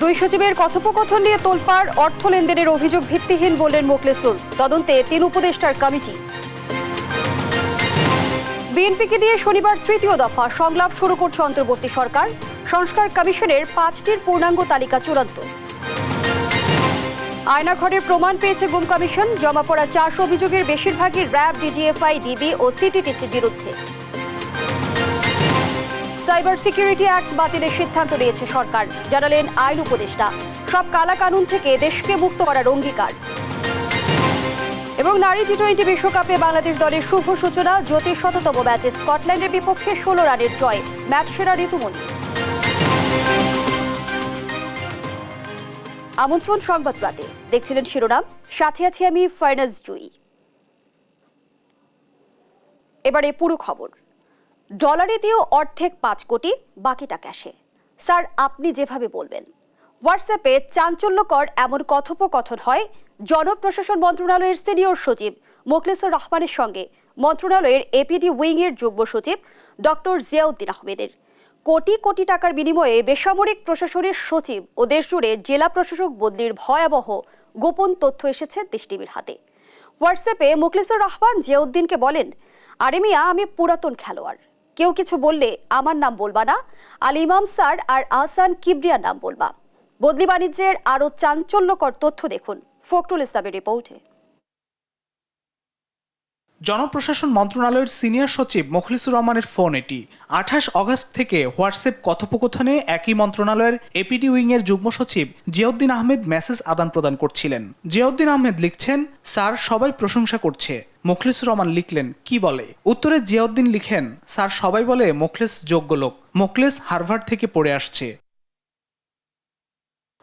দুই সচিবের কথোপকথন নিয়ে তোলপাড়, অর্থ লেনদেনের অভিযোগ ভিত্তিহীন বললেন মোখলেসুর। তদন্তে ৩ উপদেষ্টার কমিটি। বিএনপিকে দিয়ে শনিবার তৃতীয় দফা সংলাপ শুরু করছে অন্তর্বর্তী সরকার। সংস্কার কমিশনের ৫টির পূর্ণাঙ্গ তালিকা চূড়ান্ত। আয়নাঘরের প্রমাণ পেয়েছে গুম কমিশন। জমা পড়া ৪০০ অভিযোগের বেশিরভাগই র্যাব, ডিজিএফআই, ডিবি ও সিটিটিসির বিরুদ্ধে। সাইবার সিকিউরিটি অ্যাক্ট বাতিলের সিদ্ধান্ত নিয়েছে সরকার, জানালেন আইন উপদেষ্টা। সব কালাকানুন থেকে দেশকে মুক্ত করার অঙ্গীকার। এবং নারী টি-20 বিশ্বকাপে বাংলাদেশ দলের শুভ সূচনা। জ্যোতির শততম ম্যাচে স্কটল্যান্ডের বিপক্ষে ১৬ রানের জয়। ম্যাচ সেরা ঋতুমণি। আমন্ত্রণ সংবাদ রাতে, দেখছিলেন শিরোনাম, সাথে আছি আমি ফারনাজ জুই। এবারে পুরো খবর। ডলারে দিয়েও অর্ধেক ৫ কোটি, বাকিটা ক্যাশে। স্যার আপনি যেভাবে বলবেন। হোয়াটসঅ্যাপে চাঞ্চল্যকর এমন কথোপকথন হয় জনপ্রশাসন মন্ত্রণালয়ের সিনিয়র সচিব মোখলেসুর রহমানের সঙ্গে মন্ত্রণালয়ের এপিডি উইংয়ের যুগ্ম সচিব ডক্টর জিয়াউদ্দিন আহমেদের। কোটি কোটি টাকার বিনিময়ে বেসামরিক প্রশাসনের সচিব ও দেশজুড়ে জেলা প্রশাসক বদলির ভয়াবহ গোপন তথ্য এসেছে দেশ টিভির হাতে। হোয়াটসঅ্যাপে মোখলেসুর রহমান জিয়াউদ্দিনকে বলেন, আরে মিয়া, আমি পুরাতন খেলোয়াড়, কেউ কিছু বললে আমার নাম বলবা না, আল ইমাম স্যার আর আহসান কিবরিয়ার নাম বলবা। বদলি বাণিজ্যের আরো চাঞ্চল্যকর তথ্য দেখুন ফখরুল ইসলামের রিপোর্টে। জনপ্রশাসন মন্ত্রণালয়ের সিনিয়র সচিব মোখলেসুর রহমানের ফোন এটি। ২৮ অগস্ট থেকে হোয়াটসঅ্যাপ কথোপকথনে একই মন্ত্রণালয়ের এপিডি উইংয়ের যুগ্ম সচিব জিয়াউদ্দিন আহমেদ মেসেজ আদান প্রদান করছিলেন। জিয়াউদ্দিন আহমেদ লিখছেন, স্যার সবাই প্রশংসা করছে। মোখলেসুর রহমান লিখলেন, কি বলে? উত্তরে জিয়াউদ্দিন লিখেন, স্যার সবাই বলে মোখলেস যোগ্য লোক, মোখলেস হার্ভার্ড থেকে পড়ে আসছে।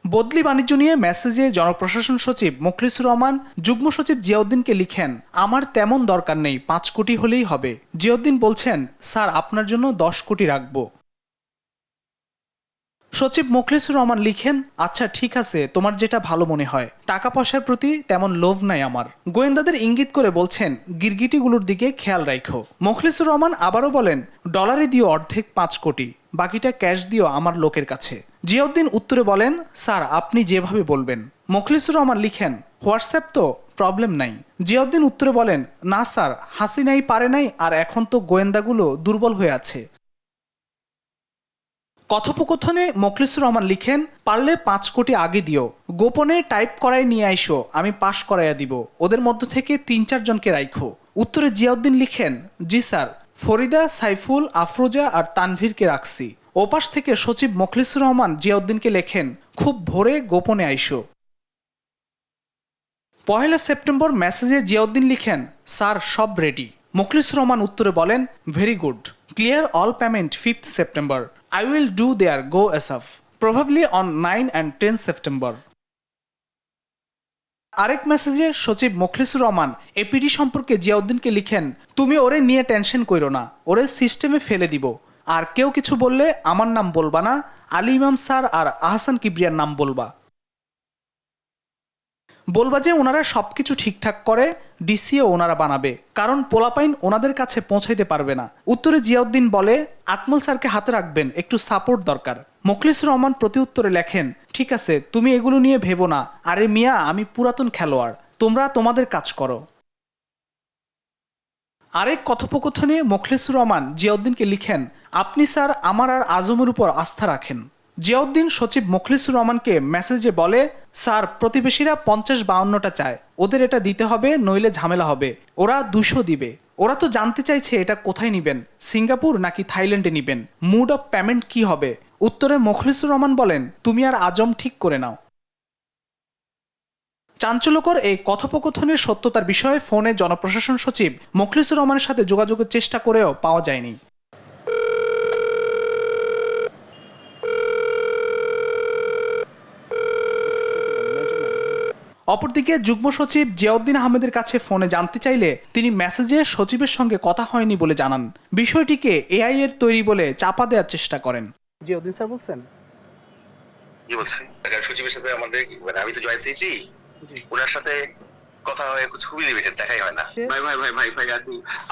বদলি বাণিজ্য নিয়ে মেসেজে জনপ্রশাসন সচিব মোখলেসুর রহমান যুগ্ম সচিব জিয়াউদ্দিনকে লিখেন, আমার তেমন দরকার নেই, ৫ কোটি হলেই হবে। জিয়াউদ্দিন বলছেন, স্যার আপনার জন্য ১০ কোটি রাখব। সচিব মোখলেসুর রহমান লিখেন, আচ্ছা ঠিক আছে, তোমার যেটা ভালো মনে হয়। টাকা পয়সার প্রতি তেমন লোভ নাই আমার। গোয়েন্দাদের ইঙ্গিত করে বলছেন, গিরগিটিগুলোর দিকে খেয়াল রাখো। মোখলেসুর রহমান আবারও বলেন, ডলারে দিও অর্ধেক ৫ কোটি, বাকিটা ক্যাশ দিও আমার লোকের কাছে। জিয়াউদ্দিন উত্তরে বলেন, স্যার আপনি যেভাবে বলবেন। মোখলেসুর রহমান লিখেন, হোয়াটসঅ্যাপ তো, প্রবলেম নাই। জিয়াউদ্দিন উত্তরে বলেন, না স্যার, হাসিনাই পারে নাই, আর এখন তো গোয়েন্দাগুলো দুর্বল হয়ে আছে। কথোপকথনে মোখলেসুর রহমান লিখেন, পারলে ৫ কোটি আগে দিও, গোপনে টাইপ করাই নিয়ে আইসো, আমি পাশ করাইয়া দিব। ওদের মধ্য থেকে ৩-৪ জনকে রাখো। উত্তরে জিয়াউদ্দিন লিখেন, জি স্যার, ফরিদা, সাইফুল, আফরোজা আর তানভীরকে রাখছি। ওপাশ থেকে সচিব মোখলেসুর রহমান জিয়াউদ্দিনকে লেখেন, খুব ভোরে গোপনে আইসো। ১ সেপ্টেম্বর মেসেজে জিয়াউদ্দিন লিখেন, স্যার সব রেডি। মোখলেসুর রহমান উত্তরে বলেন, very good, clear all payment 5 September. I will do their go ASAP, probably on 9 and 10 September. আরেক মেসেজে সচিব মোখলেসুর রহমান এপিডি সম্পর্কে জিয়াউদ্দিনকে লিখেন, তুমি ওরে নিয়ে টেনশন কইরো না, ওরে সিস্টেমে ফেলে দিব। আর কেউ কিছু বললে আমার নাম বলবা না, আলী ইমাম স্যার আর আহসান কিবরিয়ার নাম বলবা। বলবা যে ওনারা সবকিছু ঠিকঠাক করে, ডিসিও ওনারা বানাবে, কারণ পোলাপাইন ওনাদের কাছে পৌঁছাইতে পারবে না। উত্তরে জিয়াউদ্দিন বলে, আকমল স্যারকে হাতে রাখবেন, একটু সাপোর্ট দরকার। মোখলেসুর রহমান প্রতি উত্তরে লেখেন, ঠিক আছে, তুমি এগুলো নিয়ে ভেবো না, আরে মিয়া আমি পুরাতন খেলোয়াড়, তোমরা তোমাদের কাজ করো। আরেক কথোপকথনে মোখলেসুর রহমান জিয়াউদ্দিনকে লিখেন, আপনি স্যার আমার আর আজমের উপর আস্থা রাখেন। জিয়াউদ্দিন সচিব মোখলেসুর রহমানকে মেসেজে বলে, স্যার প্রতিবেশীরা ৫০-৫২টা চায়, ওদের এটা দিতে হবে, নইলে ঝামেলা হবে। ওরা ২০০ দিবে। ওরা তো জানতে চাইছে এটা কোথায় নিবেন, সিঙ্গাপুর নাকি থাইল্যান্ডে নিবেন, মুড অফ পেমেন্ট কি হবে। উত্তরে মোখলেসুর রহমান বলেন, তুমি আর আজম ঠিক করে নাও। চাঞ্চল্যকর এই কথোপকথনের সত্যতার বিষয়ে ফোনে জনপ্রশাসন সচিব মোখলেসুর রহমানের সাথে যোগাযোগের চেষ্টা করেও পাওয়া যায়নি। অপরদিকে যুগ্ম সচিব জিয়াউদ্দিন আহমেদের কাছে ফোনে জানতে চাইলে তিনি মেসেজে সচিবের সঙ্গে কথা হয়নি বলে জানান। বিষয়টিকে এআই এর তৈরি বলে চাপা দেওয়ার চেষ্টা করেন। জিয়াউদ্দিন স্যার বলছেন, কি বলছি, সচিবের সাথে আমাদের আমি তো জয়েন্ট সেক্রেটারি, ওনার সাথে কথা হয় খুবই লিমিটেড, দেখাই হয় না। ভাই ভাই ভাই ভাই ভাই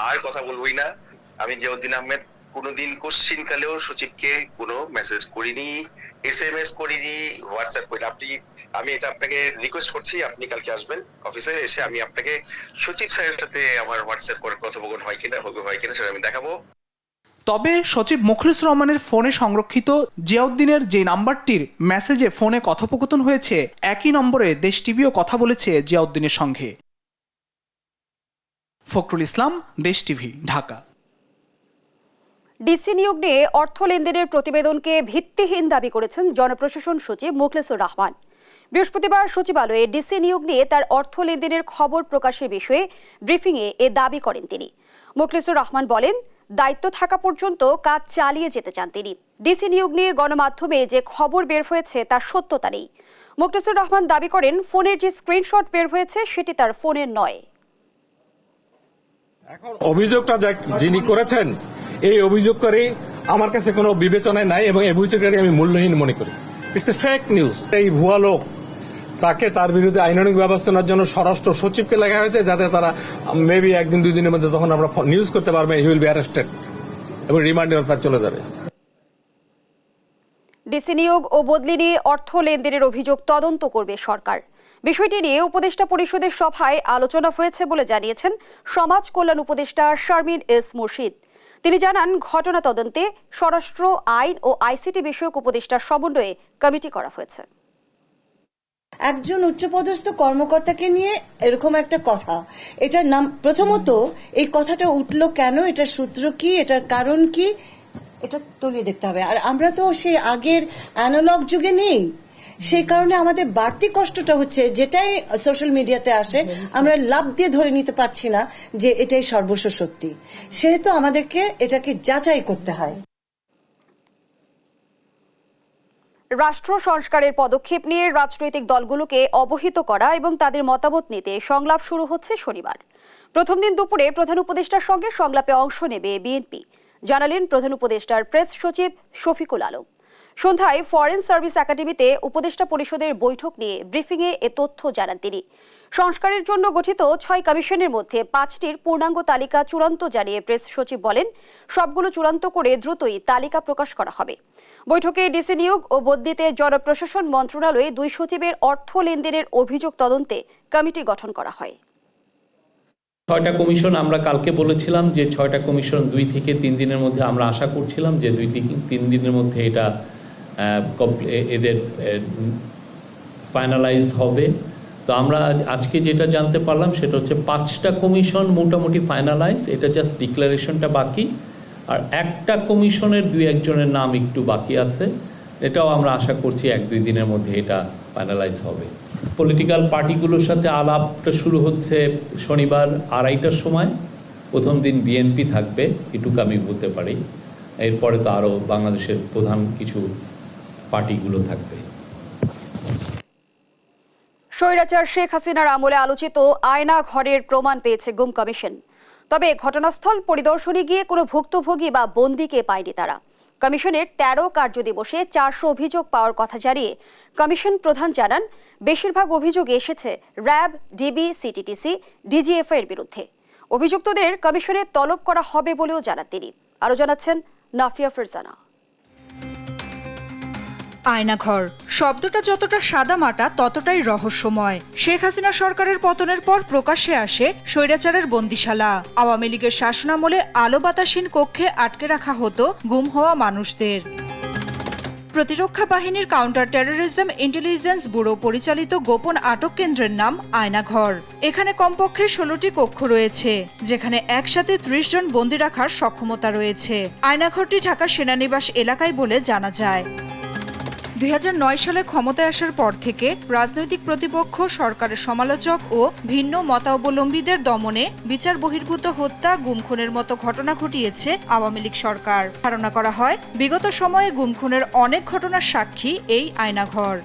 আর কথা বলবোই না। আমি জিয়াউদ্দিন আহমেদ কোনোদিন কোশ্চিন কালেও সচিবকে কোনো মেসেজ করিনি, SMS করিনি, হোয়াটসঅ্যাপ করি। আমি এটা আপনাকে রিকোয়েস্ট করছি, আপনি কালকে আসবেন অফিসে, এসে আমি আপনাকে সচিব স্যারের সাথে আমার হোয়াটসঅ্যাপ করে কথোপকথন হয় কিনা সেটা আমি দেখাবো। তবে সচিব মুখলিসুর রহমানের ফোনে সংরক্ষিত জিয়াউদ্দিনের যে নাম্বারটির মেসেজে ফোনে কথোপকথন হয়েছে, একই নম্বরে দেশ টিভিও কথা বলেছে জিয়াউদ্দিনের সঙ্গে। ফখরুল ইসলাম, দেশ টিভি, ঢাকা। ডিসি নিয়োগ নিয়ে অর্থ লেনদেনের প্রতিবেদনকে ভিত্তিহীন দাবি করেছেন জনপ্রশাসন সচিব মুখলিসুর রহমান। বৃহস্পতিবার সচিবালয়ে ডিসি নিয়োগ নিয়ে তার অর্থ লেনদেনের খবর প্রকাশের বিষয়ে ব্রিফিংয়ে এ দাবি করেন তিনি। মুখলিসুর রহমান বলেন, দায়িত্ব থাকা পর্যন্ত কাজ চালিয়ে যেতে চান তিনি। ডিসি নিয়োগ নিয়ে গণমাধ্যমে যে খবর বের হয়েছে তার সত্যতা নেই। মুখলিসুর রহমান দাবি করেন, ফোনের যে স্ক্রিনশট বের হয়েছে সেটি তার ফোনের নয়। এখন অভিযোগটা যিনি করেছেন, এই অভিযোগকারী আমার কাছে কোনো বিবেচনায় নাই এবং এই অভিযোগকারী আমি মূল্যহীন মনে করি। It's a fake news. এই ভুয়া লোক, তাকে তার বিরুদ্ধে আইনানুগ ব্যবস্থা নেওয়ার জন্য স্বরাষ্ট্র সচিবকে লেখা হয়েছে, যাতে তারা মেবি একদিন দুই দিনের মধ্যে যখন আমরা নিউজ করতে পারবেন, হি উইল বি অ্যারেস্টেড এবং রিমান্ডে তার চলে যাবে। ডিসি নিয়োগ ও বদলি নিয়ে অর্থ লেনদেনের অভিযোগ তদন্ত করবে সরকার। বিষয়টি নিয়ে উপদেষ্টা পরিষদের সভায় আলোচনা হয়েছে বলে জানিয়েছেন সমাজ কল্যাণ উপদেষ্টা শারমিন এস মুর্শিদ। তিনি জানান, ঘটনা তদন্তে স্বরাষ্ট্র, আইন ও আইসিটি বিষয়ক উপদেষ্টার সমন্বয়ে কমিটি করা হয়েছে। একজন উচ্চপদস্থ কর্মকর্তাকে নিয়ে এরকম একটা কথা, এটার নাম, প্রথমত এই কথাটা উঠলো কেন, এটার সূত্র কি, এটার কারণ কি, এটা তলিয়ে দেখতে হবে। আর আমরা তো সেই আগের অ্যানালগ যুগে নেই, সেই কারণে আমাদের বাড়তি কষ্টটা হচ্ছে, যেটাই সোশ্যাল মিডিয়াতে আসে আমরা লাভ দিয়ে ধরে নিতে পারছি না যে এটাই সর্বস্ব সত্যি। সেহেতু আমাদেরকে এটাকে যাচাই করতে হয়। রাষ্ট্র সংস্কারের পদক্ষেপ নিয়ে রাজনৈতিক দলগুলোকে অবহিত করা এবং তাদের মতামত নিতে সংলাপ শুরু হচ্ছে শনিবার। প্রথম দিন দুপুরে প্রধান উপদেষ্টার সঙ্গে সংলাপে অংশ নেবে বিএনপি, জানালেন প্রধান উপদেষ্টার প্রেস সচিব শফিকুল আলম। সন্ধ্যায় ফরেন সার্ভিস একাডেমিতে উপদেষ্টা পরিষদের বৈঠক নিয়ে ব্রিফিংয়ে এ তথ্য জানান তিনি। সংস্কারের জন্য গঠিত 6 কমিশনের মধ্যে 5টির পূর্ণাঙ্গ তালিকা চূড়ান্ত জানিয়ে প্রেস সচিব বলেন, সবগুলো চূড়ান্ত করে দ্রুতই তালিকা প্রকাশ করা হবে। বৈঠকে ডিসি নিয়োগ ও বদলিতে জনপ্রশাসন মন্ত্রণালয়ে 2 সচিবের অর্থ লেনদেনের অভিযোগ তদন্তে কমিটি গঠন করা হয়। 6টা কমিশন আমরা কালকে বলেছিলাম যে 6টা কমিশন 2 থেকে 3 দিনের মধ্যে, আমরা আশা করছিলাম যে 2 থেকে 3 দিনের মধ্যে এটা এদের ফাইনালাইজ হবে। তো আমরা আজকে যেটা জানতে পারলাম সেটা হচ্ছে 5টা কমিশন মোটামুটি ফাইনালাইজ, এটা জাস্ট ডিক্লারেশনটা বাকি। আর একটা কমিশনের 2-1 জনের নাম একটু বাকি আছে, এটাও আমরা আশা করছি 1-2 দিনের মধ্যে এটা ফাইনালাইজ হবে। পলিটিক্যাল পার্টিগুলোর সাথে আলাপটা শুরু হচ্ছে শনিবার 2:30টার সময়। প্রথম দিন বিএনপি থাকবে, এটুকু আমি বলতে পারি। এরপরে তো আরও বাংলাদেশের প্রধান কিছু পার্টিগুলো থাকবে। স্বৈরাচার শেখ হাসিনার আমলে আলোচিত আয়না ঘরের প্রমাণ পেয়েছে গুম কমিশন। তবে ঘটনাস্থল পরিদর্শনে গিয়ে কোনো ভুক্তভোগী বা বন্দীকে পায়নি তারা। কমিশনের 13 কার্যদিবসে 400 অভিযোগ পাওয়ার কথা জানিয়ে কমিশন প্রধান জানান, বেশিরভাগ অভিযোগ এসেছে র্যাব, ডিবি, সিটিটিসি, ডিজিএফ এর বিরুদ্ধে। অভিযুক্তদের কমিশনে তলব করা হবে বলেও জানান তিনি। আরও জানাচ্ছেন নাফিয়া ফিরজানা। আয়নাঘর শব্দটা যতটা সাদামাটা ততটাই রহস্যময়। শেখ হাসিনা সরকারের পতনের পর প্রকাশ্যে আসে স্বৈরাচারের বন্দিশালা। আওয়ামী লীগের শাসনামলে আলো বাতাসহীন কক্ষে আটকে রাখা হতো গুম হওয়া মানুষদের। প্রতিরক্ষা বাহিনীর কাউন্টার টেরোরিজম ইন্টেলিজেন্স ব্যুরো পরিচালিত গোপন আটক কেন্দ্রের নাম আয়নাঘর। এখানে কমপক্ষে 16টি কক্ষ রয়েছে, যেখানে একসাথে 30 জন বন্দী রাখার সক্ষমতা রয়েছে। আয়নাঘরটি ঢাকা সেনানিবাস এলাকায় বলে জানা যায়। 2009 সালে ক্ষমতায় আসার পর থেকে রাজনৈতিক প্রতিপক্ষ, সরকারের সমালোচক ও ভিন্ন মতাবলম্বীদের দমনে বিচার বহির্ভূত হত্যা, গুম-খুনের মতো ঘটনা ঘটিয়েছে আওয়ামী লীগ সরকার। ধারণা করা হয় বিগত সময়ে গুম-খুনের অনেক ঘটনার সাক্ষী এই আয়নাঘর।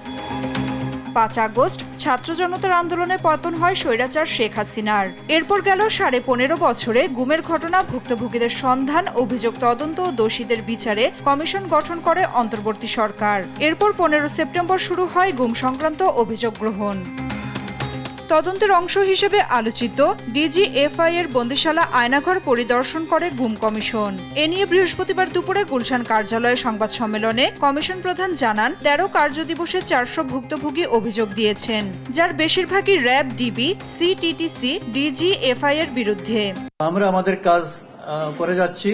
5 আগস্ট ছাত্র জনতার আন্দোলনে পতন হয় স্বৈরাচার শেখ হাসিনার। এরপর গেল 15.5 বছরে গুমের ঘটনা, ভুক্তভোগীদের সন্ধান, অভিযোগ তদন্ত ও দোষীদের বিচারে কমিশন গঠন করে অন্তর্বর্তী সরকার। এরপর 15 সেপ্টেম্বর শুরু হয় গুম সংক্রান্ত অভিযোগ গ্রহণ। তদন্তের অংশ হিসেবে আলোচিত ডিজিএফআই এর বন্দিশালা আয়নাঘর পরিদর্শন করে গুম কমিশন। এ নিয়ে বৃহস্পতিবার দুপুরে গুলশান কার্যালয়ে সংবাদ সম্মেলনে কমিশন প্রধান জানান 13 কার্যদিবসে 400 ভুক্তভোগী অভিযোগ দিয়েছেন, যার বেশিরভাগই র্যাব, ডিবি, সিটিটিসি, ডিজিএফআই এর বিরুদ্ধে। আমরা আমাদের কাজ করে যাচ্ছি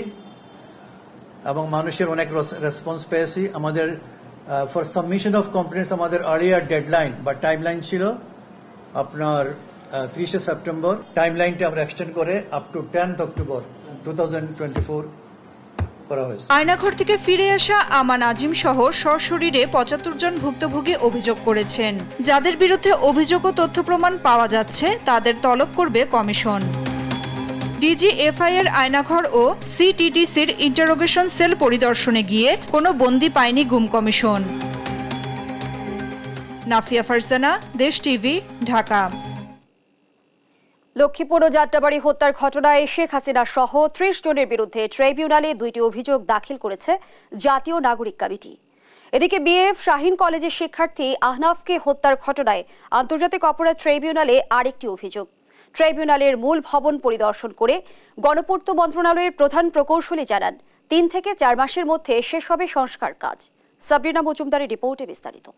এবং মানুষের অনেক রেসপন্স পেয়েছি। আমাদের ফর সাবমিশন অফ কমপ্লেন্টস আমাদের আর্লিয়ার ডেডলাইন বা টাইমলাইন ছিল আপনার 30 সেপ্টেম্বর। টাইমলাইনটা আমরা এক্সটেন্ড করে আপ টু 10 অক্টোবর 2024 করা হয়েছে। আয়নাঘর থেকে ফিরে আসা আমান আজিম সহ সশরীরে 75 জন ভুক্তভোগী অভিযোগ করেছেন। যাদের বিরুদ্ধে অভিযোগ ও তথ্য প্রমাণ পাওয়া যাচ্ছে তাদের তলব করবে কমিশন। ডিজিএফআই এর আয়নাঘর ও সিটিটিসির ইন্টারোগেশন সেল পরিদর্শনে গিয়ে কোনো বন্দী পায়নি গুম কমিশন। নাফিয়া ফারজানা, দেশ টিভি, ঢাকা। লক্ষ্মীপুর ও যাত্রাবাড়ি হত্যার ঘটনায় শেখ হাসিনা সহ 30 জনের বিরুদ্ধে ট্রাইব্যুনালে 2টি অভিযোগ দাখিল করেছে জাতীয় নাগরিক কমিটি। এদিকে বিএএফ শাহীন কলেজের শিক্ষার্থী আহনাফকে হত্যার ঘটনায় আন্তর্জাতিক অপরাধ ট্রাইব্যুনালে আরেকটি অভিযোগ। ট্রাইব্যুনালের মূল ভবন পরিদর্শন করে গণপূর্ত মন্ত্রণালয়ের প্রধান প্রকৌশলী জানান 3 থেকে 4 মাসের মধ্যে শেষ হবে সংস্কার কাজ। সাবরিনা মজুমদারের রিপোর্টে বিস্তারিত।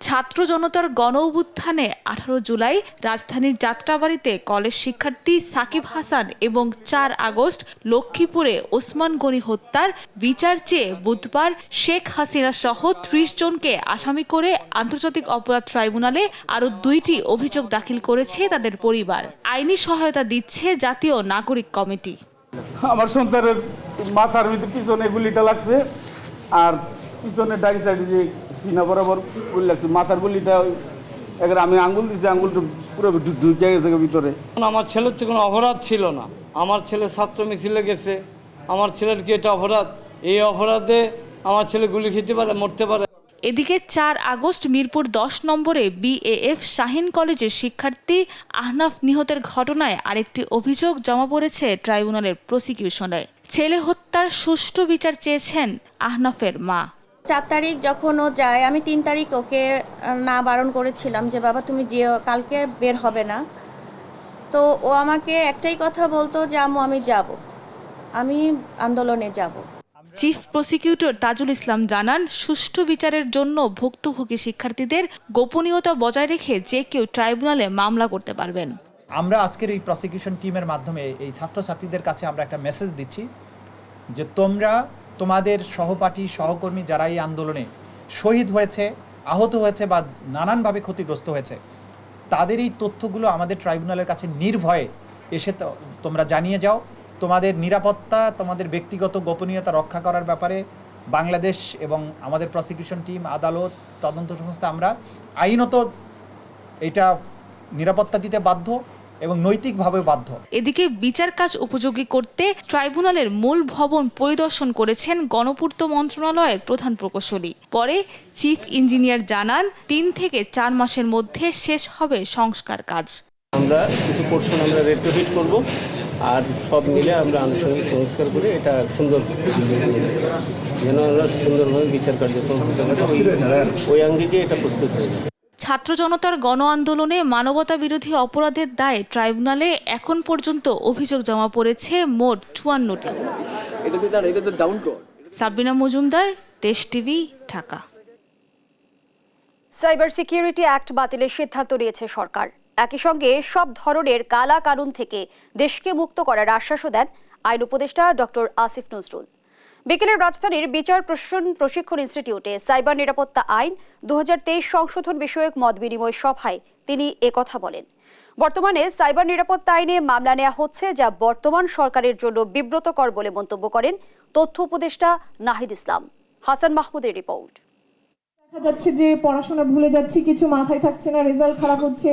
ছাত্র জনতার গণ অভ্যুত্থানে 18 জুলাই রাজধানীর যাত্রাবাড়িতে কলেজ শিক্ষার্থী সাকিব হাসান এবং 4 আগস্ট লক্ষ্মীপুরে ওসমান গনি হত্যার বিচার চেয়ে বুধবার শেখ হাসিনা সহ 30 জনকে আসামি করে আন্তর্জাতিক অপরাধ ট্রাইব্যুনালে আরও 2টি অভিযোগ দাখিল করেছে তাদের পরিবার। আইনি সহায়তা দিচ্ছে জাতীয় নাগরিক কমিটি। আমার সন্তানের মাথার ভিতরে পিছনে গুলিটা লাগছে আর পিছনে ডাই সাইডে যে সিনা বরাবর গুলি লাগছে, মাথার গুলিটা এবার আমি আঙ্গুল দিছি, আঙ্গুলটা পুরো ঢুকে গেছে ভিতরে। আমার ছেলের তো কোনো অপরাধ ছিল না, আমার ছেলে ছাত্র মিছিলে গেছে, আমার ছেলের কি এটা অপরাধ? এই অপরাধে আমার ছেলে গুলি খেতে পারে, মরতে পারে। এদিকে 4 আগস্ট মিরপুর 10 নম্বরে বিএএফ শাহীন কলেজের শিক্ষার্থী আহনাফ নিহতের ঘটনায় আরেকটি অভিযোগ জমা পড়েছে ট্রাইব্যুনালের প্রসিকিউশনে। ছেলে হত্যার সুষ্ঠু বিচার চেয়েছেন আহনাফের মা। 4 তারিখ যখন ও যায়, আমি 3 তারিখ ওকে না বারণ করেছিলাম যে বাবা তুমি যেও, কালকে বের হবে না। তো ও আমাকে একটাই কথা বলতো যে আম্মু আমি যাব, আমি আন্দোলনে যাব। চিফ প্রসিকিউটর তাজুল ইসলাম জানান সুষ্ঠু বিচারের জন্য ভুক্তভোগী শিক্ষার্থীদের গোপনীয়তা বজায় রেখে যে কেউ ট্রাইব্যুনালে মামলা করতে পারবেন। আমরা আজকের এই প্রসিকিউশন টিমের মাধ্যমে এই ছাত্রছাত্রীদের কাছে আমরা একটা মেসেজ দিচ্ছি যে তোমরা তোমাদের সহপাঠী সহকর্মী যারা এই আন্দোলনে শহীদ হয়েছে, আহত হয়েছে বা নানানভাবে ক্ষতিগ্রস্ত হয়েছে, তাদের এই তথ্যগুলো আমাদের ট্রাইব্যুনালের কাছে নির্ভয়ে এসে তোমরা জানিয়ে যাও। তোমাদের নিরাপত্তা, তোমাদের ব্যক্তিগত গোপনীয়তা রক্ষা করার ব্যাপারে বাংলাদেশ এবং আমাদের প্রসিকিউশন টিম, আদালত, তদন্ত সংস্থা আমরা আইনত এটা নিরাপত্তা দিতে বাধ্য এবং নৈতিকভাবে বাধ্য। এদিকে বিচার কাজ উপযোগী করতে ট্রাইব্যুনালের মূল ভবন পরিদর্শন করেছেন গণপূর্ত মন্ত্রণালয়ের প্রধান প্রকৌশলী। পরে চিফ ইঞ্জিনিয়ার জানান 3 থেকে 4 মাসের মধ্যে শেষ হবে সংস্কার কাজ। আমরা কিছু পোর্শন আমরা রেট্রোফিট করব আর সব মিলে আমরা আনুষঙ্গিক সংস্কার করে এটা সুন্দর যেন আমরা সুন্দরভাবে বিচার কার্যক্রম করতে পারি, ওই আঙ্গিকে এটা প্রস্তুত হয়ে যাবে। ছাত্র জনতার গণ আন্দোলনে মানবতা বিরোধী অপরাধের দায়ে ট্রাইব্যুনালে এখন পর্যন্ত অভিযোগ জমা পড়েছে মোট 54টি। সাবরিনা মজুমদার, দেশ TV, Dhaka. Cyber security act বাতিলের সিদ্ধান্ত নিয়েছে সরকার। একই সঙ্গে সব ধরনের কালা কানুন থেকে দেশকে মুক্ত করার আশ্বাসও দেন আইন উপদেষ্টা ডক্টর আসিফ নজরুল। বিকেলে রাজধানীর বিচার প্রশিক্ষণ ইনস্টিটিউটে সাইবার নিরাপত্তা আইন 2023 সংশোধন বিষয়ক মত বিনিময় সভায় তিনি একথা বলেন। বর্তমানে সাইবার নিরাপত্তা আইনে মামলা নেওয়া হচ্ছে, যা বর্তমান সরকারের জন্য বিব্রতকর বলে মন্তব্য করেন তথ্য উপদেষ্টা নাহিদ ইসলাম। হাসান মাহমুদের রিপোর্ট। দেখা যাচ্ছে যে পড়াশোনা ভুলে যাচ্ছি, কিছু মাথায় থাকছে না, রেজাল্ট খারাপ হচ্ছে।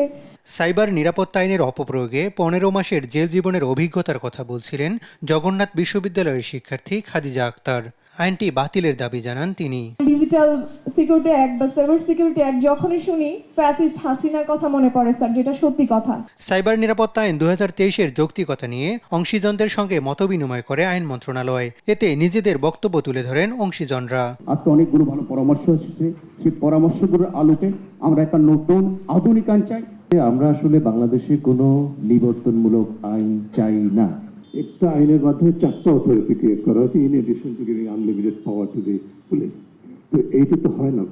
সাইবার নিরাপত্তা আইনের অপপ্রয়োগে 15 মাসের জেল জীবনের অভিজ্ঞতার কথা বলছিলেন জগন্নাথ বিশ্ববিদ্যালয়ের শিক্ষার্থী খাদিজা আক্তার। আইনটি বাতিলের দাবি জানান তিনি। ডিজিটাল সিকিউরিটি অ্যাক্ট বা সাইবার সিকিউরিটি অ্যাক্ট যখনই শুনি ফ্যাসিস্ট হাসিনার কথা মনে পড়ে স্যার, যেটা সত্যি কথা। সাইবার নিরাপত্তা আইন 2023-এর যৌক্তিকতা নিয়ে অংশীজনদের সঙ্গে মতবিনিময় করে আইন মন্ত্রণালয়। এতে নিজেদের বক্তব্য তুলে ধরেন অংশীজনরা। আজকে অনেকগুলো ভালো পরামর্শ এসেছে, সেই পরামর্শগুলোর আলোকে আমরা একটা নতুন আধুনিক আইন চাই। আমরা আসলে বাংলাদেশে কোনো নিবর্তনমূলক আইন চাই না। একটা আইনের মাধ্যমে 4টা অথরিটি ক্রিয়েট করা হয়েছে, in addition to giving unlimited power to the police. তো এইটা তো হয় না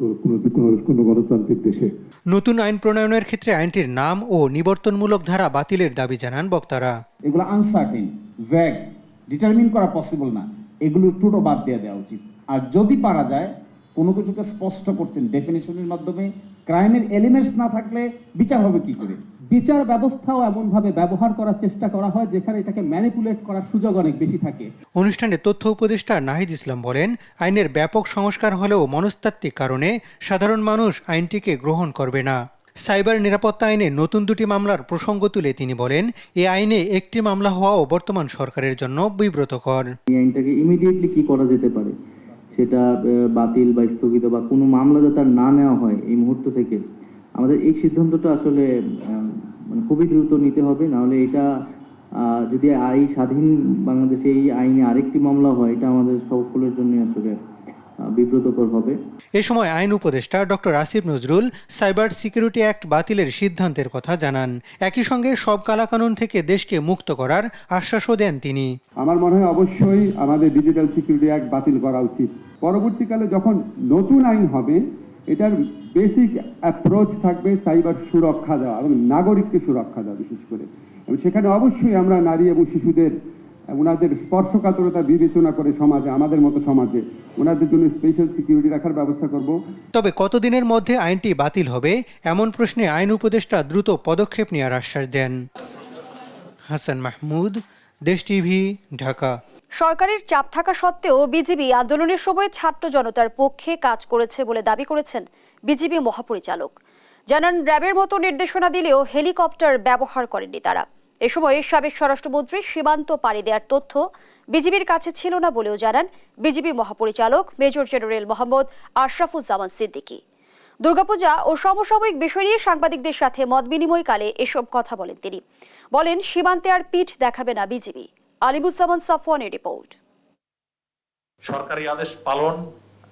কোনো গণতান্ত্রিক দেশে। নতুন আইন প্রণয়নের ক্ষেত্রে আইনটির নাম ও নিবর্তনমূলক ধারা বাতিলের দাবি জানান বক্তারা। এগুলো আনসার্টেন, ভ্যাগ, ডিটারমিন করা পসিবল না, এগুলো টোটো বাদ দিয়ে দেওয়া উচিত। আর যদি পারা যায় কোনো কিছুকে স্পষ্ট করতেন ডেফিনেশনের মাধ্যমে, ক্রাইমের এলিমেন্টস না থাকলে বিচার হবে কি করে? বিচার ব্যবস্থাও এমনভাবে ব্যবহার করার চেষ্টা করা হয় যেখানে এটাকে ম্যানিপুলেট করার সুযোগ অনেক বেশি থাকে। অনুষ্ঠানে তথ্য উপদেষ্টা নাহিদ ইসলাম বলেন, আইনের ব্যাপক সংস্কার হলেও মনস্তাত্ত্বিক কারণে সাধারণ মানুষ আইনটিকে গ্রহণ করবে না। সাইবার নিরাপত্তা আইনে নতুন 2টি মামলার প্রসঙ্গ তুলে তিনি বলেন, এই আইনে একটি মামলা হওয়াও বর্তমান সরকারের জন্য বিব্রতকর। এই আইনটাকে ইমিডিয়েটলি কি করা যেতে পারে, সেটা বাতিল বা স্থগিত বা কোনো মামলা যাতে না নেওয়া হয় এই মুহূর্ত থেকে, আমাদের এই সিদ্ধান্তটা আসলে মানে খুবই দ্রুত নিতে হবে। নাহলে এটা যদি এই স্বাধীন বাংলাদেশে এই আইনে আরেকটি মামলা হয়, এটা আমাদের সকলের জন্য আসলে বিব্রতকর হবে। এ সময় আইন উপদেষ্টা doctor Asif Nazrul cyber security act বাতিলের সিদ্ধান্তের কথা জানান। একই সঙ্গে সব কালাকানুন থেকে দেশকে মুক্ত করার আশ্বাসও দেন তিনি। আমার মনে হয় অবশ্যই আমাদের ডিজিটাল সিকিউরিটি অ্যাক্ট বাতিল করা উচিত। পরবর্তীকালে যখন নতুন আইন হবে, এটার বেসিক অ্যাপ্রোচ থাকবে সাইবার সুরক্ষা দেওয়া এবং নাগরিককে সুরক্ষা দেওয়া বিশেষ করে। এবং সেখানে অবশ্যই আমরা নারী এবং শিশুদের ওনাদের স্পর্শকাতরতা বিবেচনা করে সমাজে, আমাদের মতো সমাজে ওনাদের জন্য স্পেশাল সিকিউরিটি রাখার ব্যবস্থা করব। তবে কতদিনের মধ্যে আইনটি বাতিল হবে এমন প্রশ্নে আইন উপদেষ্টা দ্রুত পদক্ষেপ নেওয়ার আশ্বাস দেন। হাসান মাহমুদ, দেশ টিভি, ঢাকা। সরকারের চাপ থাকা সত্ত্বেও বিজিবি আন্দোলনের সময় ছাত্র জনতার পক্ষে কাজ করেছে বলে দাবি করেছেন বিজিবি মহাপরিচালক। জানান, র্যাবের মতো নির্দেশনা দিলেও হেলিকপ্টার ব্যবহার করেননি তারা। এ সময় সাবেক স্বরাষ্ট্রমন্ত্রী সীমান্ত পাড়ি দেওয়ার তথ্য বিজিবির কাছে ছিল না বলেও জানান বিজিবি মহাপরিচালক মেজর জেনারেল মোহাম্মদ আশরাফুজ্জামান সিদ্দিকী। দুর্গাপূজা ও সমসাময়িক বিষয় নিয়ে সাংবাদিকদের সাথে মত বিনিময়কালে এসব কথা বলেন তিনি। বলেন, সীমান্তে আর পিঠ দেখাবে না বিজিবি। আলিমুজ্জামান সাফওয়ানের রিপোর্ট। সরকারি আদেশ পালন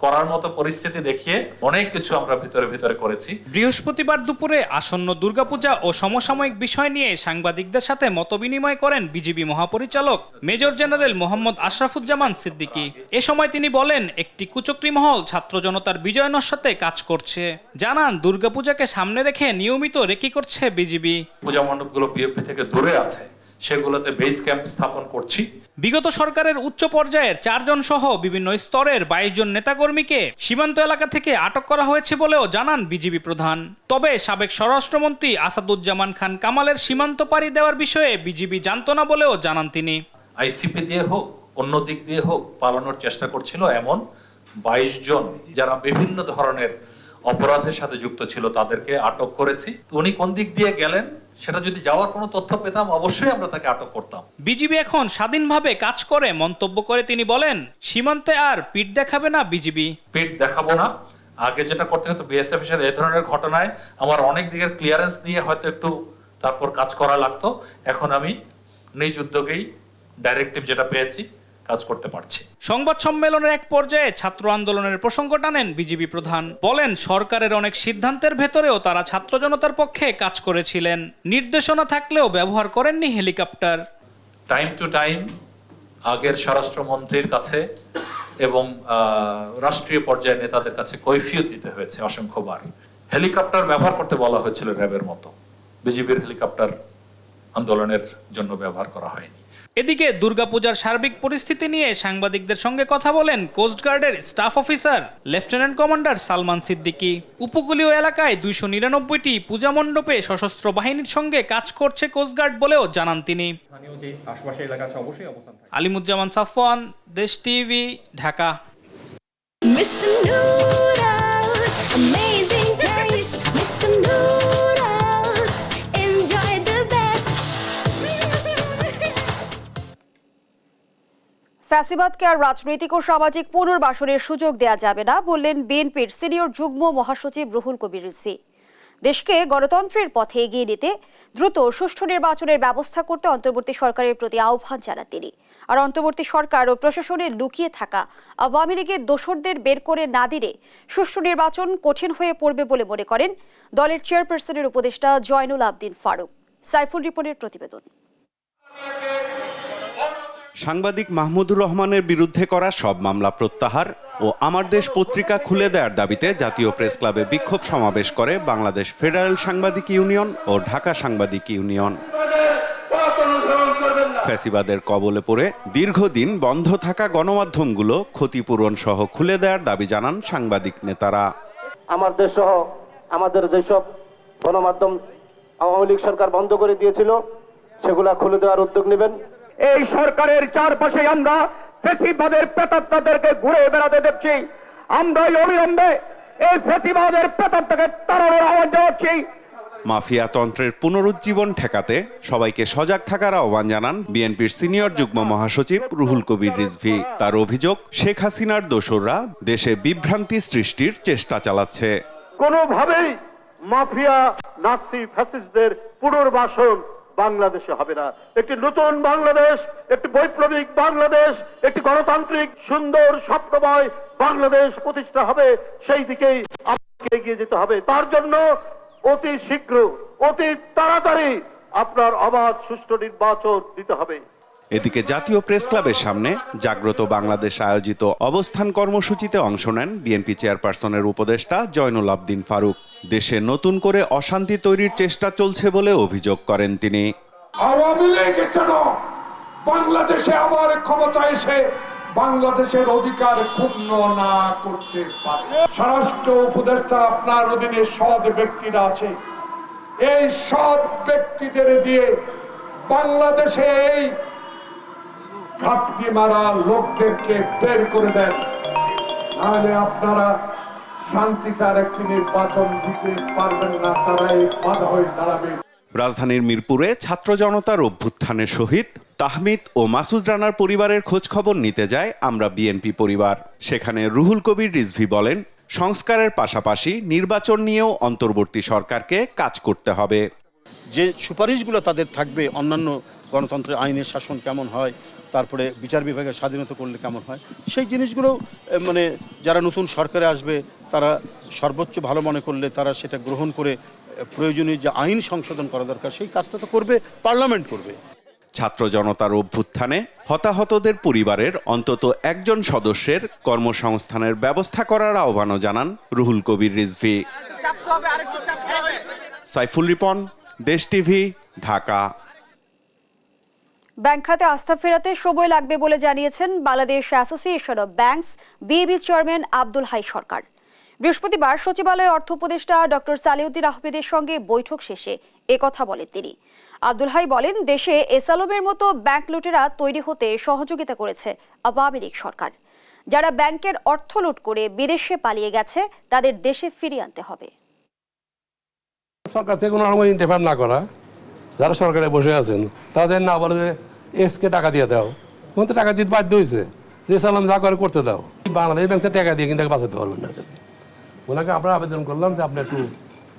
করার মতো পরিস্থিতি দেখিয়ে অনেক কিছু আমরা ভিতরে করেছি। বৃহস্পতিবার দুপুরে আসন্ন দুর্গাপূজা ও সমসাময়িক বিষয় নিয়ে সাংবাদিকদের সাথে মতবিনিময় করেন বিজিবি মহাপরিচালক মেজর জেনারেল মোহাম্মদ আশরাফুজ্জামান সিদ্দিকী। এ সময় তিনি বলেন, একটি কুচক্রী মহল ছাত্র জনতার বিজয় নস্যাতে কাজ করছে। জানান, দুর্গাপূজাকে সামনে রেখে নিয়মিত রেকি করছে বিজিবি। পূজা মণ্ডপগুলো বিএপি থেকে দূরে আছে, সেগুলোতে বেস ক্যাম্প স্থাপন করছি। বিগত সরকারের উচ্চ পর্যায়ের 4 জন সহ বিভিন্ন স্তরের 22 জন নেতাকর্মীকে সীমান্ত এলাকা থেকে আটক করা হয়েছে বলেও জানান বিজিবি প্রধান। তবে সাবেক স্বরাষ্ট্রমন্ত্রী আসাদুজ্জামান খান কামালের সীমান্ত পাড়ি দেওয়ার বিষয়ে বিজিবি জানত না বলেও জানান তিনি। আইসিপি দিয়ে হোক, অন্য দিক দিয়ে হোক, পালানোর চেষ্টা করছিল এমন 22 জন যারা বিভিন্ন ধরনের অপরাধের সাথে যুক্ত ছিল, তাদেরকে আটক করেছি। উনি কোন দিক দিয়ে গেলেন সেটা যদি যাওয়ার কোনো তথ্য পেতাম, অবশ্যই আমরা তাকে আটক করতাম। বিজিবি এখন স্বাধীনভাবে কাজ করে মন্তব্য করে তিনি বলেন, সীমান্তে আর পিঠ দেখাবে না বিজিবি। পিঠ দেখাবো না। আগে যেটা করতে হতো বিএসএফ এর সাথে এই ধরনের ঘটনায় আমার অনেক দিকের ক্লিয়ারেন্স নিয়ে হয়তো একটু তারপর কাজ করা লাগতো। এখন আমি নিজ উদ্যোগেই ডাইরেক্টিভ যেটা পেয়েছি কাজ করতে পারছি। সংবাদ সম্মেলনের এক পর্যায়ে ছাত্র আন্দোলনের প্রসঙ্গ টানেন বিজিবি প্রধান। বলেন, সরকারের অনেক সিদ্ধান্তের ভেতরেও তারা ছাত্র জনতার পক্ষে কাজ করেছিলেন। নির্দেশনা থাকলেও ব্যবহার করেননি হেলিকপ্টার। টাইম টু টাইম আগের স্বরাষ্ট্রমন্ত্রীর কাছে এবং রাষ্ট্রীয় পর্যায়ের নেতাদের কাছে কৈফিয়ত দিতে হয়েছে অসংখ্যবার। হেলিকপ্টার ব্যবহার করতে বলা হয়েছিল র্যাবের মতো, বিজিবির হেলিকপ্টার আন্দোলনের জন্য ব্যবহার করা হয়নি। এদিকে দুর্গাপূজার সার্বিক পরিস্থিতি নিয়ে সাংবাদিকদের সঙ্গে কথা বলেন কোস্টগার্ডের staff officer lieutenant commander Salman Siddiqui. উপকূলীয় এলাকায় 299টি পূজা মণ্ডপে সশস্ত্র বাহিনীর সঙ্গে কাজ করছে কোস্টগার্ড বলেও জানান তিনি। আলিমুজ্জামান সাফওয়ান, দেশ টিভি, ঢাকা। ফ্যাসিবাদকে আর রাজনৈতিক ও সামাজিক পুনর্বাসনের সুযোগ দেয়া যাবে না বললেন বিএনপির সিনিয়র যুগ্ম মহাসচিব রুহুল কবির রিজভী। দেশকে গণতন্ত্রের পথে এগিয়ে নিতে দ্রুত সুষ্ঠু নির্বাচনের ব্যবস্থা করতে অন্তর্বর্তী সরকারের প্রতি আহ্বান জানান তিনি। আর অন্তর্বর্তী সরকার ও প্রশাসনের লুকিয়ে থাকা আওয়ামী লীগের দোসরদের বের করে না দিলে সুষ্ঠু নির্বাচন কঠিন হয়ে পড়বে বলে মনে করেন দলের চেয়ারপারসনের উপদেষ্টা জয়নুল আবদিন ফারুক। সাইফুল রিপনের প্রতিবেদন। সাংবাদিক মাহমুদুর রহমানের বিরুদ্ধে করা সব মামলা প্রত্যাহার ও আমার দেশ পত্রিকা খুলে দেওয়ার দাবিতে জাতীয় প্রেস ক্লাবে বিক্ষোভ সমাবেশ করে বাংলাদেশ ফেডারেল সাংবাদিক ইউনিয়ন ও ঢাকা সাংবাদিক ইউনিয়ন। ফ্যাসিবাদের কবলে পড়ে দীর্ঘদিন বন্ধ থাকা গণমাধ্যমগুলো ক্ষতিপূরণ সহ খুলে দেওয়ার দাবি জানান সাংবাদিক নেতারা। আমার দেশ সহ আমাদের যেসব গণমাধ্যম আওয়ামী লীগ সরকার বন্ধ করে দিয়েছিল সেগুলা খুলে দেওয়ার উদ্যোগ নেবেন। এই সরকারের চারপাশে আমরা ফ্যাসিবাদের প্রেতাত্মাদেরকে ঘুরে বেড়াতে দেখছি। আমরা অবিলম্বে এই ফ্যাসিবাদের প্রেতাত্মাকে তাড়ানোর আহ্বান জানাচ্ছি। মাফিয়া তন্ত্রের পুনরুজ্জীবন ঠেকাতে সবাইকে সজাগ থাকার আহ্বান জানান বিএনপির সিনিয়র যুগ্ম মহাসচিব রুহুল কবির রিজভী। তার অভিযোগ, শেখ হাসিনার দোসররা দেশে বিভ্রান্তি সৃষ্টির চেষ্টা চালাচ্ছে। কোনোভাবেই মাফিয়া নাৎসি ফ্যাসিস্টদের পুনর্বাসন বাংলাদেশে হবে না। একটি নতুন বাংলাদেশ, একটি বৈপ্লবিক বাংলাদেশ, একটি গণতান্ত্রিক সুন্দর স্বপ্নময় বাংলাদেশ প্রতিষ্ঠা হবে। সেই দিকেই আমাদেরকে এগিয়ে যেতে হবে। তার জন্য অতি শীঘ্র, অতি তাড়াতাড়ি আপনার অবাধ সুষ্ঠু নির্বাচন দিতে হবে। এদিকে জাতীয় প্রেস ক্লাবের সামনে জাগ্রত বাংলাদেশ আয়োজিত অবস্থান কর্মসূচিতে অংশ নেন বিএনপি চেয়ারপারসনের উপদেষ্টা জয়নুল আবদিন ফারুক। দেশে নতুন করে অশান্তি তৈরির চেষ্টা চলছে বলে অভিযোগ করেন তিনি। আওয়ামী লীগ যেন বাংলাদেশে আবার ক্ষমতা এসে বাংলাদেশের অধিকার ক্ষুণ্ণ না করতে পারে। স্বরাষ্ট্র উপদেষ্টা আপনার অধীনে সৎ ব্যক্তিরা আছে, এই সৎ ব্যক্তিদের দিয়ে বাংলাদেশে এই ঘাপটি মারা লোকদেরকে বের করে দেন, নাহলে আপনারা শান্তিতে একটি নির্বাচন দিতে পারবেন না, তারাই বাধা হয়ে দাঁড়াবে। রাজধানীর মিরপুরে ছাত্র জনতার অভ্যুত্থানের শহীদ তাহমিদ ও মাসুদ রানার পরিবারের খোঁজ খবর নিতে যায় আমরা বিএনপি পরিবার। সেখানে রুহুল কবির রিজভী বলেন, সংস্কারের পাশাপাশি নির্বাচন নিয়েও অন্তর্বর্তী সরকারকে কাজ করতে হবে। যে সুপারিশগুলো তাদের থাকবে, অন্যান্য গণতন্ত্রের আইনের শাসন কেমন হয়, তারপরে বিচার বিভাগের স্বাধীনতা করলে কেমন হয়, সেই জিনিসগুলো মানে যারা নতুন সরকারে আসবে তারা সর্বোচ্চ ভালো মনে করলে তারা সেটা গ্রহণ করে প্রয়োজনীয় যে আইন সংশোধন করা দরকার সেই কাজটা তো করবে, পার্লামেন্ট করবে। ছাত্র জনতার অভ্যুত্থানে হতাহতদের পরিবারের অন্তত একজন সদস্যের কর্মসংস্থানের ব্যবস্থা করার আহ্বানও জানান রুহুল কবির রিজভী। সাইফুল রিপন, দেশ টিভি, ঢাকা। ব্যাংক খাতে আস্থা ফেরাতে সময় লাগবে বলে জানিয়েছেন Bangladesh association of banks BAB chairman Abdul Hai Sarkar. বৃহস্পতিবার সচিবালয়ে অর্থ উপদেষ্টা ডক্টর সালেউদ্দিন আহমেদের সঙ্গে বৈঠক শেষে একথা বলেন তিনি। আব্দুল হাই বলেন, দেশে এসালমের মতো ব্যাংক লুটেরা তৈরি হতে সহযোগিতা করেছে আওয়ামী লীগ সরকার। যারা ব্যাংকের অর্থ লুট করে বিদেশে পালিয়ে গেছে তাদের দেশে ফিরিয়ে আনতে হবে। সরকার থেকে কোনো রকম ইন্টারফেয়ার না করা, যারা সরকারে বসে আছেন তাদের না বলে যে এক্সকে টাকা দিয়ে দাও, কোন তো টাকা দিতে বাধ্য হয়েছে, যে সালাম যা করে করতে দাও। বাংলাদেশ ব্যাংকে টাকা দিয়ে কিন্তু বাঁচাতে পারবেন না। ওনাকে আমরা আবেদন করলাম যে আপনি একটু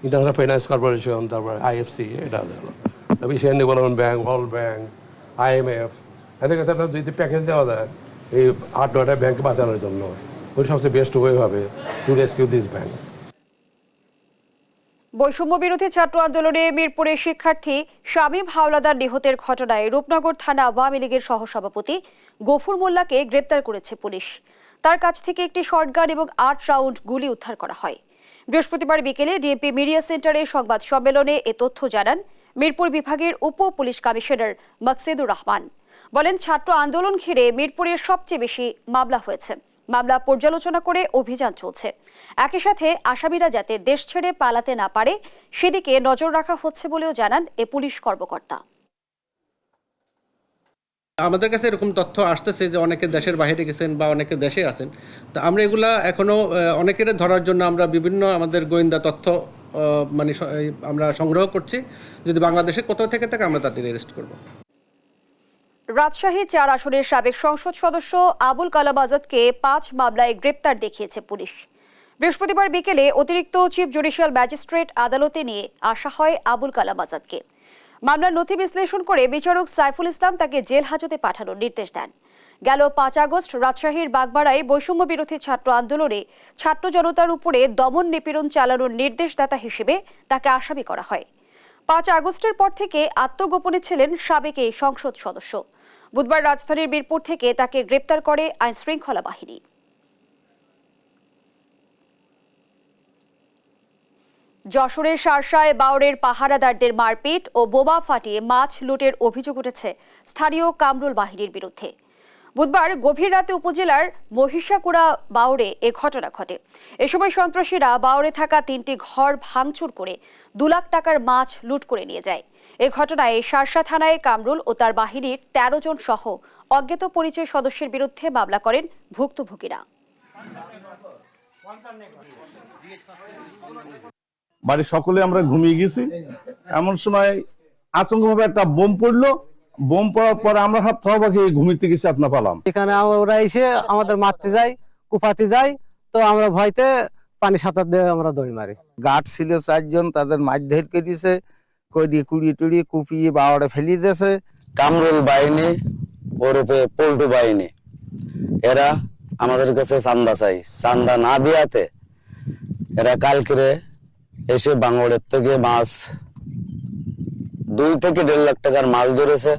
ইন্টারন্যাশনাল ফাইন্যান্স কর্পোরেশন, তারপর IFC, এটা Asian development bank, world bank, IMF, এদের কাছে একটা যদি প্যাকেজ দেওয়া যায় এই 8-9টা ব্যাংক বাঁচানোর জন্য, ওই সবচেয়ে বেস্ট ওয়ে হবে টু রেস্কিউ দিস ব্যাংকস। বৈষম্য বিরোধী ছাত্র আন্দোলনে মিরপুরের শিক্ষার্থী শামীম হাওলাদার নিহতের ঘটনায় রূপনগর থানা আওয়ামী লীগের সহসভাপতি গফুর মোল্লাকে গ্রেপ্তার করেছে পুলিশ। তার কাছ থেকে একটি শর্টগান এবং 8 রাউন্ড গুলি উদ্ধার করা হয়। বৃহস্পতিবার বিকেলে ডিএমপি মিডিয়া সেন্টারে সংবাদ সম্মেলনে এ তথ্য জানান মিরপুর বিভাগের উপ পুলিশ কমিশনার মকসেদুর রহমান। বলেন, ছাত্র আন্দোলন ঘিরে মিরপুরের সবচেয়ে বেশি মামলা হয়েছে। মামলা পর্যালোচনা করে অভিযান চলছে। একই সাথে আসামিরা যাতে দেশ ছেড়ে পালাতে না পারে সেদিকে নজর রাখা হচ্ছে বলেও জানান এ পুলিশ কর্মকর্তা। আমাদের কাছে এরকম তথ্য আসতেছে যে অনেকে দেশের বাইরে গেছেন বা অনেকে দেশে আছেন। তো আমরা এগুলা এখনো অনেকের ধরার জন্য আমরা বিভিন্ন আমাদের গোয়েন্দা তথ্য আমরা সংগ্রহ করছি। যদি বাংলাদেশে কোথাও থেকে থাকে আমরা তাদের অ্যারেস্ট করব। রাজশাহী 4 আসনের সাবেক সংসদ সদস্য আবুল কালাম আজাদকে 5 মামলায় গ্রেপ্তার দেখিয়েছে পুলিশ। বৃহস্পতিবার বিকেলে অতিরিক্ত চিফ জুডিশিয়াল ম্যাজিস্ট্রেট আদালতে নিয়ে আসা হয় আবুল কালাম আজাদকে। মামলার নথি বিশ্লেষণ করে বিচারক সাইফুল ইসলাম তাকে জেল হাজতে পাঠানোর নির্দেশ দেন। গেল 5 আগস্ট রাজশাহীর বাগবাড়ায় বৈষম্য বিরোধী ছাত্র আন্দোলনে ছাত্র জনতার উপরে দমন নিপীড়ন চালানোর নির্দেশদাতা হিসেবে তাকে আসামি করা হয়। 5 আগস্টের পর থেকে আত্মগোপনে ছিলেন সাবেক এই সংসদ সদস্য। বুধবার রাজধানীর বীরপুর থেকে তাকে গ্রেপ্তার করে আইনশৃঙ্খলা বাহিনী। যশোরের শার্শায় বাওরের পাহারাদারদের মারপিট ও বোমা ফাটিয়ে মাছ লুটের অভিযোগ উঠেছে স্থানীয় কামরুল বাহিনীর বিরুদ্ধে। বুধবার গভীর রাতে উপজেলার মহিষাকুড়া বাওরে এ ঘটনা ঘটে। এ সময় সন্ত্রাসীরা বাওরে থাকা 3টি ঘর ভাঙচুর করে 2 লাখ টাকার মাছ লুট করে নিয়ে যায়। এ ঘটনায় শার্শা থানায় কামরুল ও তার বাহিনীর 13 জন সহ অজ্ঞাত পরিচয় সদস্যের বিরুদ্ধে মামলা করেন ভুক্তভোগীরা। বাড়ির সকলে আমরা ঘুমিয়ে গেছি, এমন সময় আচমকভাবে একটা বোম পড়লো। বোম পড়ার পরে আমরা সব থবাকে ঘুমিতে গেছি আপনার পালাম। এখানে ওরা এসে আমাদের মারতে যায়, কুপাতে যায়, তো আমরা ভয়তে পানি সাঁতার দিয়ে আমরা দৌড় মারি। গার্ড ছিল 4 জন, তাদের মাছ ধরে দিয়েছে, কই দিয়ে কুড়িয়ে টুড়িয়ে কুপিয়ে বাওয়ারে ফেলিয়ে দিয়েছে। কামরুল বাহিনী ওরূপে পল্টু বাহিনী এরা আমাদের কাছে চান্দা চাই, চান্দা না দিয়াতে এরা কালকে এসে বাংলাদেশ থেকে মাছ 2 থেকে 1.5 লাখ টাকার মাছ ধরেছে।